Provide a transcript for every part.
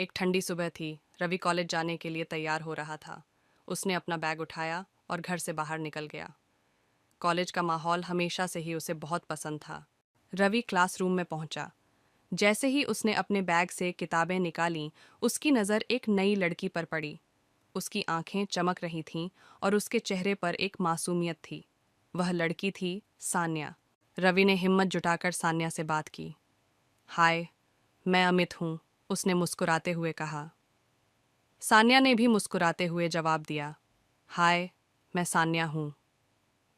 एक ठंडी सुबह थी। रवि कॉलेज जाने के लिए तैयार हो रहा था। उसने अपना बैग उठाया और घर से बाहर निकल गया। कॉलेज का माहौल हमेशा से ही उसे बहुत पसंद था। रवि क्लासरूम में पहुंचा। जैसे ही उसने अपने बैग से किताबें निकालीं, उसकी नज़र एक नई लड़की पर पड़ी। उसकी आंखें चमक रही थीं और उसके चेहरे पर एक मासूमियत थी। वह लड़की थी सान्या। रवि ने हिम्मत जुटाकर सान्या से बात की। हाय, मैं अमित हूँ, उसने मुस्कुराते हुए कहा। सान्या ने भी मुस्कुराते हुए जवाब दिया, हाय, मैं सान्या हूँ।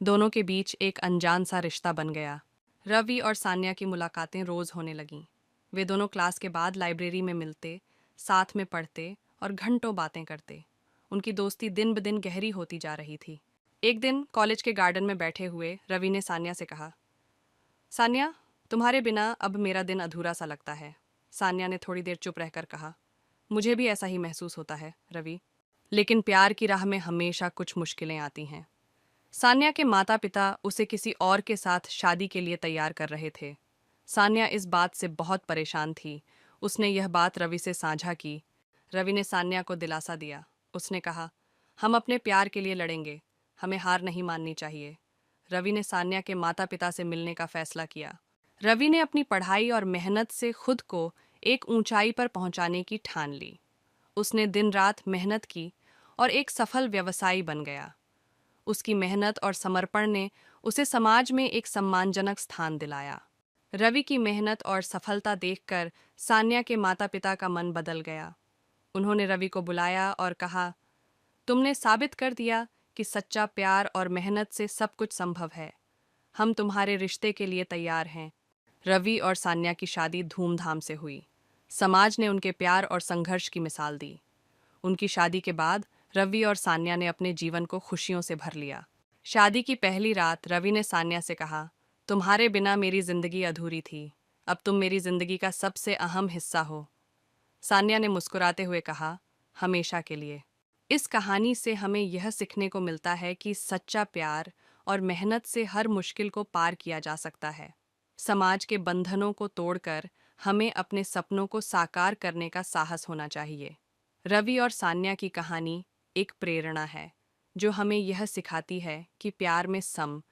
दोनों के बीच एक अनजान सा रिश्ता बन गया। रवि और सान्या की मुलाकातें रोज होने लगीं। वे दोनों क्लास के बाद लाइब्रेरी में मिलते, साथ में पढ़ते और घंटों बातें करते। उनकी दोस्ती दिन ब दिन गहरी होती जा रही थी। एक दिन कॉलेज के गार्डन में बैठे हुए रवि ने सान्या से कहा, सान्या, तुम्हारे बिना अब मेरा दिन अधूरा सा लगता है। सान्या ने थोड़ी देर चुप रहकर कहा, मुझे भी ऐसा ही महसूस होता है रवि, लेकिन प्यार की राह में हमेशा कुछ मुश्किलें आती हैं। सान्या के माता पिता उसे किसी और के साथ शादी के लिए तैयार कर रहे थे। सान्या इस बात से बहुत परेशान थी। उसने यह बात रवि से साझा की। रवि ने सान्या को दिलासा दिया। उसने कहा, हम अपने प्यार के लिए लड़ेंगे, हमें हार नहीं माननी चाहिए। रवि ने सान्या के माता पिता से मिलने का फैसला किया। रवि ने अपनी पढ़ाई और मेहनत से खुद को एक ऊंचाई पर पहुंचाने की ठान ली। उसने दिन रात मेहनत की और एक सफल व्यवसायी बन गया। उसकी मेहनत और समर्पण ने उसे समाज में एक सम्मानजनक स्थान दिलाया। रवि की मेहनत और सफलता देखकर सान्या के माता पिता का मन बदल गया। उन्होंने रवि को बुलाया और कहा, तुमने साबित कर दिया कि सच्चा प्यार और मेहनत से सब कुछ संभव है। हम तुम्हारे रिश्ते के लिए तैयार हैं। रवि और सान्या की शादी धूमधाम से हुई। समाज ने उनके प्यार और संघर्ष की मिसाल दी। उनकी शादी के बाद रवि और सान्या ने अपने जीवन को खुशियों से भर लिया। शादी की पहली रात रवि ने सान्या से कहा, तुम्हारे बिना मेरी जिंदगी अधूरी थी। अब तुम मेरी जिंदगी का सबसे अहम हिस्सा हो। सान्या ने मुस्कुराते हुए कहा, हमेशा के लिए। इस कहानी से हमें यह सीखने को मिलता है कि सच्चा प्यार और मेहनत से हर मुश्किल को पार किया जा सकता है। समाज के बंधनों को तोड़कर हमें अपने सपनों को साकार करने का साहस होना चाहिए। रवि और सान्या की कहानी एक प्रेरणा है, जो हमें यह सिखाती है कि प्यार में सम,